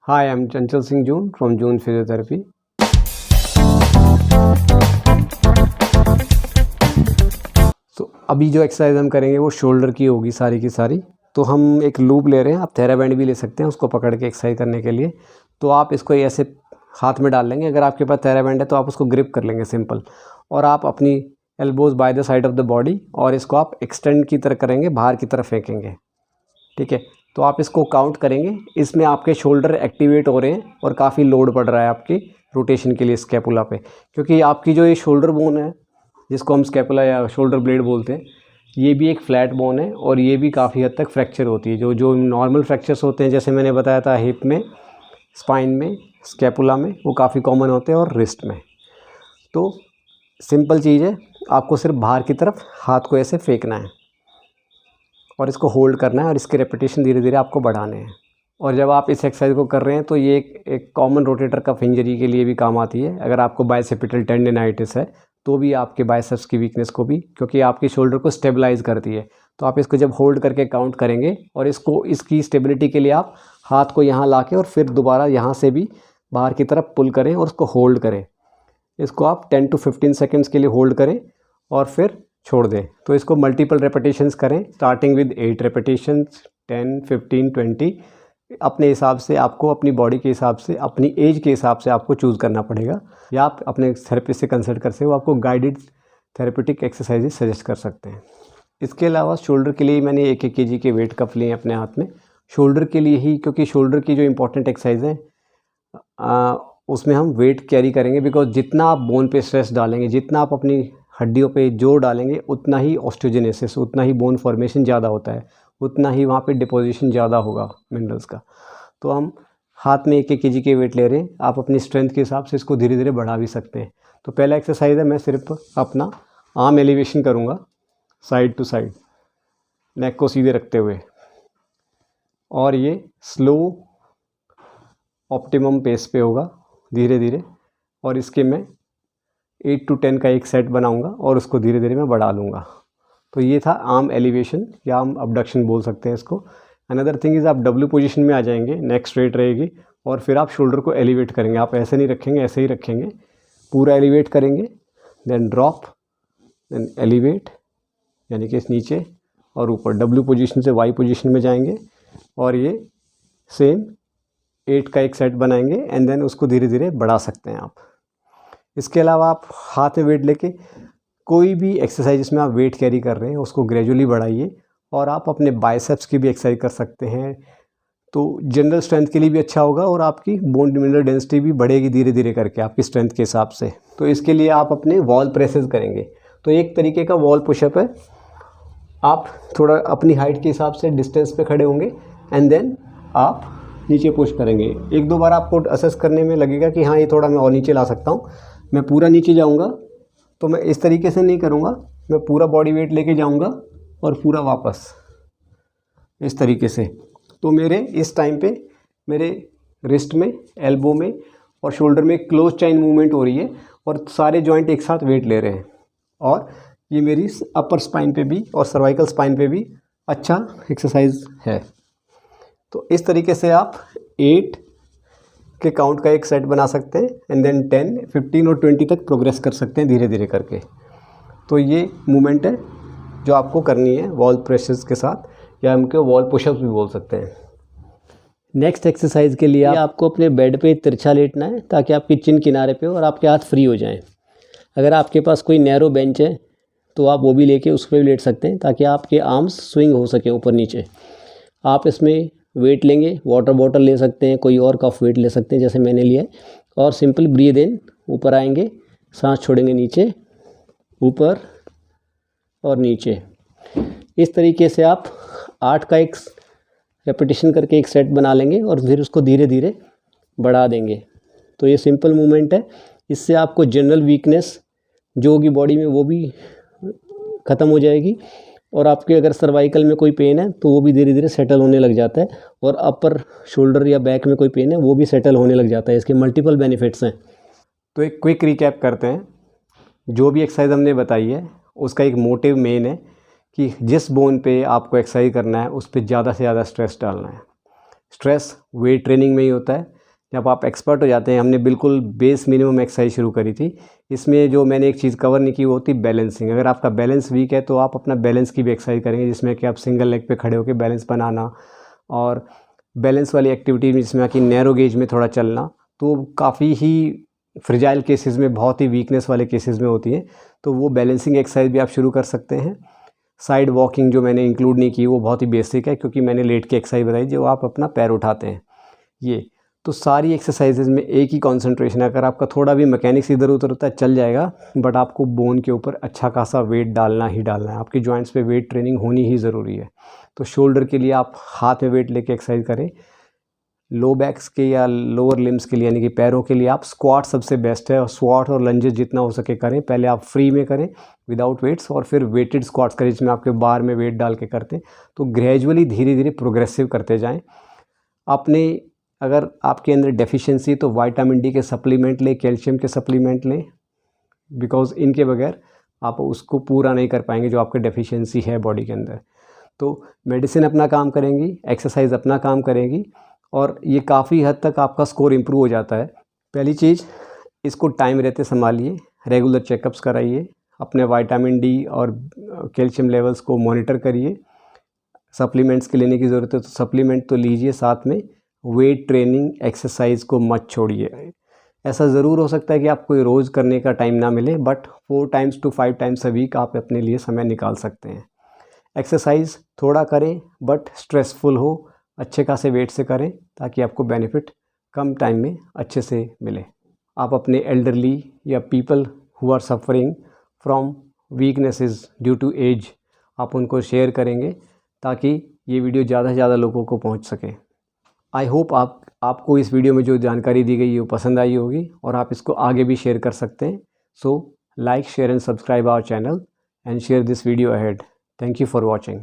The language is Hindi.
Hi, I'm Chanchal Singh June from June Physiotherapy. तो अभी जो एक्सरसाइज हम करेंगे वो शोल्डर की होगी सारी की सारी। तो हम एक लूप ले रहे हैं, आप थेराबैंड भी ले सकते हैं उसको पकड़ के एक्सरसाइज करने के लिए। तो आप इसको ऐसे हाथ में डाल लेंगे, अगर आपके पास थेराबैंड है तो आप उसको ग्रिप कर लेंगे सिंपल, और आप अपनी elbows by the side of the body, और इसको आप एक्सटेंड की तरह करेंगे, बाहर की तरफ फेंकेंगे। ठीक है, तो आप इसको काउंट करेंगे। इसमें आपके शोल्डर एक्टिवेट हो रहे हैं और काफ़ी लोड पड़ रहा है आपकी रोटेशन के लिए स्कैपुला पे, क्योंकि आपकी जो ये शोल्डर बोन है जिसको हम स्कैपुला या शोल्डर ब्लेड बोलते हैं, ये भी एक फ्लैट बोन है और ये भी काफ़ी हद तक फ्रैक्चर होती है। जो नॉर्मल फ्रैक्चर्स होते हैं, जैसे मैंने बताया था, हिप में, स्पाइन में, स्कैपुला में, वो काफ़ी कॉमन होते हैं, और रिस्ट में। तो सिंपल चीज़ है, आपको सिर्फ बाहर की तरफ हाथ को ऐसे फेंकना है और इसको होल्ड करना है, और इसके रेपिटेशन धीरे धीरे आपको बढ़ाने हैं। और जब आप इस एक्सरसाइज को कर रहे हैं तो ये एक कॉमन रोटेटर कफ इंजरी के लिए भी काम आती है। अगर आपको बाइसेप्टियल टेंडिनाइटिस है तो भी आपके बाइसेप्स की वीकनेस को भी, क्योंकि आपकी शोल्डर को स्टेबलाइज करती है। तो आप इसको जब होल्ड करके काउंट करेंगे, और इसकी स्टेबिलिटी के लिए आप हाथ को यहाँ ला के और फिर दोबारा यहाँ से भी बाहर की तरफ पुल करें और उसको होल्ड करें। इसको आप 10 to 15 सेकेंड्स के लिए होल्ड करें और फिर छोड़ दें। तो इसको मल्टीपल रेपिटेशंस करें, स्टार्टिंग विद 8 रेपिटेशंस, 10, 15, 20। अपने हिसाब से आपको, अपनी बॉडी के हिसाब से, अपनी एज के हिसाब से आपको चूज़ करना पड़ेगा, या आप अपने थेरेपिस्ट से कंसल्ट कर सकते हो, वो आपको गाइडेड थेरेपेटिक एक्सरसाइजेज सजेस्ट कर सकते हैं। इसके अलावा शोल्डर के लिए मैंने 1-1 kg के वेट कप लिए अपने हाथ में, शोल्डर के लिए ही, क्योंकि शोल्डर की जो इंपॉर्टेंट एक्सरसाइज है उसमें हम वेट कैरी करेंगे। बिकॉज जितना आप बोन पे स्ट्रेस डालेंगे, जितना आप अपनी हड्डियों पे जोर डालेंगे, उतना ही ऑस्टियोजेनेसिस, उतना ही बोन फॉर्मेशन ज़्यादा होता है, उतना ही वहाँ पे डिपोजिशन ज़्यादा होगा मिनरल्स का। तो हम हाथ में 1-1 kg के वेट ले रहे हैं, आप अपनी स्ट्रेंथ के हिसाब से इसको धीरे धीरे बढ़ा भी सकते हैं। तो पहला एक्सरसाइज है, मैं सिर्फ अपना आर्म एलिवेशन करूँगा साइड टू साइड, नेक को सीधे रखते हुए, और ये स्लो ऑप्टिमम पेस पे होगा, धीरे धीरे। और इसके मैं 8 to 10 का एक सेट बनाऊंगा और उसको धीरे धीरे मैं बढ़ा लूँगा। तो ये था आर्म एलिवेशन, या आर्म अबडक्शन बोल सकते हैं इसको। अनदर थिंग इज़, आप डब्ल्यू पोजीशन में आ जाएंगे, नेक स्ट्रेट रहेगी, और फिर आप शोल्डर को एलिवेट करेंगे। आप ऐसे नहीं रखेंगे, ऐसे ही रखेंगे, पूरा एलिवेट करेंगे, देन ड्रॉप, देन एलिवेट, यानी कि इस नीचे और ऊपर। डब्ल्यू पोजीशन से वाई पोजीशन में जाएंगे, और ये सेम 8 का एक सेट बनाएंगे, एंड देन उसको धीरे धीरे बढ़ा सकते हैं आप। इसके अलावा आप हाथ में वेट लेके कोई भी एक्सरसाइज जिसमें आप वेट कैरी कर रहे हैं उसको ग्रेजुअली बढ़ाइए, और आप अपने बाइसेप्स की भी एक्सरसाइज कर सकते हैं। तो जनरल स्ट्रेंथ के लिए भी अच्छा होगा, और आपकी बोन मिनरल डेंसिटी भी बढ़ेगी धीरे धीरे करके आपकी स्ट्रेंथ के हिसाब से। तो इसके लिए आप अपने वॉल प्रेसेस करेंगे। तो एक तरीके का वॉल पुशअप है, आप थोड़ा अपनी हाइट के हिसाब से डिस्टेंस पे खड़े होंगे, एंड देन आप नीचे पुश करेंगे। 1-2 बार आपको असेस करने में लगेगा कि हाँ, ये थोड़ा मैं और नीचे ला सकता हूँ। मैं पूरा नीचे जाऊँगा तो मैं इस तरीके से नहीं करूँगा, मैं पूरा बॉडी वेट लेके जाऊँगा और पूरा वापस इस तरीके से। तो मेरे इस टाइम पे मेरे रिस्ट में, एल्बो में और शोल्डर में क्लोज चेन मूवमेंट हो रही है, और सारे जॉइंट एक साथ वेट ले रहे हैं, और ये मेरी अपर स्पाइन पे भी और सर्वाइकल स्पाइन पे भी अच्छा एक्सरसाइज है। तो इस तरीके से आप 8 के काउंट का एक सेट बना सकते हैं, एंड देन 10, 15 और 20 तक प्रोग्रेस कर सकते हैं धीरे धीरे करके। तो ये मूवमेंट है जो आपको करनी है वॉल प्रेसेस के साथ, या हमको वॉल पुशअप्स भी बोल सकते हैं। नेक्स्ट एक्सरसाइज के लिए आपको अपने बेड पे तिरछा लेटना है, ताकि आपकी चिन किनारे पे और आपके हाथ फ्री हो जाएं। अगर आपके पास कोई नैरो बेंच है तो आप वो भी लेके उस पर भी लेट सकते हैं, ताकि आपके आर्म्स स्विंग हो सके ऊपर नीचे। आप इसमें वेट लेंगे, वाटर बॉटल ले सकते हैं, कोई और कफ वेट ले सकते हैं जैसे मैंने लिया है, और सिंपल ब्रीद इन, ऊपर आएंगे, सांस छोड़ेंगे नीचे, ऊपर और नीचे। इस तरीके से आप 8 का एक रेपिटेशन करके एक सेट बना लेंगे, और फिर उसको धीरे धीरे बढ़ा देंगे। तो ये सिंपल मूवमेंट है, इससे आपको जनरल वीकनेस जो होगी बॉडी में वो भी ख़त्म हो जाएगी, और आपके अगर सर्वाइकल में कोई पेन है तो वो भी धीरे धीरे सेटल होने लग जाता है, और अपर शोल्डर या बैक में कोई पेन है वो भी सेटल होने लग जाता है। इसके मल्टीपल बेनिफिट्स हैं। तो एक क्विक रिकैप करते हैं। जो भी एक्सरसाइज हमने बताई है उसका एक मोटिव मेन है कि जिस बोन पे आपको एक्सरसाइज करना है उस पर ज़्यादा से ज़्यादा स्ट्रेस डालना है। स्ट्रेस वेट ट्रेनिंग में ही होता है। जब आप एक्सपर्ट हो जाते हैं, हमने बिल्कुल बेस मिनिमम एक्सरसाइज शुरू करी थी, इसमें जो मैंने एक चीज़ कवर नहीं की वो होती बैलेंसिंग। अगर आपका बैलेंस वीक है तो आप अपना बैलेंस की भी एक्सरसाइज करेंगे, जिसमें कि आप सिंगल लेग पे खड़े होकर बैलेंस बनाना और बैलेंस वाली एक्टिविटी जिसमें कि नैरो गेज में थोड़ा चलना, तो काफ़ी ही फ्रिजाइल केसेस में, बहुत ही वीकनेस वाले केसेस में होती है, तो वो बैलेंसिंग एक्सरसाइज भी आप शुरू कर सकते हैं। साइड वॉकिंग जो मैंने इंक्लूड नहीं की वो बहुत ही बेसिक है, क्योंकि मैंने लेट की एक्सरसाइज बताई जो आप अपना पैर उठाते हैं। ये तो सारी एक्सरसाइजेज में एक ही कंसंट्रेशन है। अगर आपका थोड़ा भी मैकेनिक्स इधर उधर होता है चल जाएगा, बट आपको बोन के ऊपर अच्छा खासा वेट डालना ही डालना है। आपकी जॉइंट्स पे वेट ट्रेनिंग होनी ही ज़रूरी है। तो शोल्डर के लिए आप हाथ में वेट लेके एक्सरसाइज करें। लो बैक्स के या लोअर लिम्स के लिए यानी कि पैरों के लिए आप स्क्वाट सबसे बेस्ट है, और स्क्वाट और लंजेस जितना हो सके करें। पहले आप फ्री में करें विदाउट वेट्स, और फिर वेटेड स्क्वाट्स करें जिसमें आपके बार में वेट डाल के करते हैं। तो ग्रेजुअली धीरे धीरे प्रोग्रेसिव करते जाएं। आपने अगर आपके अंदर डेफिशिएंसी तो विटामिन डी के सप्लीमेंट लें, कैल्शियम के सप्लीमेंट लें, बिकॉज इनके बगैर आप उसको पूरा नहीं कर पाएंगे जो आपके डेफिशिएंसी है बॉडी के अंदर। तो मेडिसिन अपना काम करेंगी, एक्सरसाइज अपना काम करेंगी, और ये काफ़ी हद तक आपका स्कोर इम्प्रूव हो जाता है। पहली चीज़, इसको टाइम रहते संभालिए, रेगुलर चेकअप्स कराइए, अपने विटामिन डी और कैल्शियम लेवल्स को मॉनिटर करिए। सप्लीमेंट्स के लेने की ज़रूरत है तो सप्लीमेंट तो लीजिए, साथ में वेट ट्रेनिंग एक्सरसाइज को मत छोड़िए। ऐसा ज़रूर हो सकता है कि आपको रोज़ करने का टाइम ना मिले, but 4 times to 5 times a week आप अपने लिए समय निकाल सकते हैं। एक्सरसाइज थोड़ा करें बट स्ट्रेसफुल हो, अच्छे खासे वेट से करें, ताकि आपको बेनिफिट कम टाइम में अच्छे से मिले। आप अपने एल्डरली या people who are suffering from weaknesses due to age, आप उनको शेयर करेंगे ताकि ये वीडियो ज़्यादा से ज़्यादा लोगों को पहुंच सके। आई होप आपको इस वीडियो में जो जानकारी दी गई है वो पसंद आई होगी, और आप इसको आगे भी शेयर कर सकते हैं। So like, share and subscribe our channel and share this video ahead. Thank you for watching.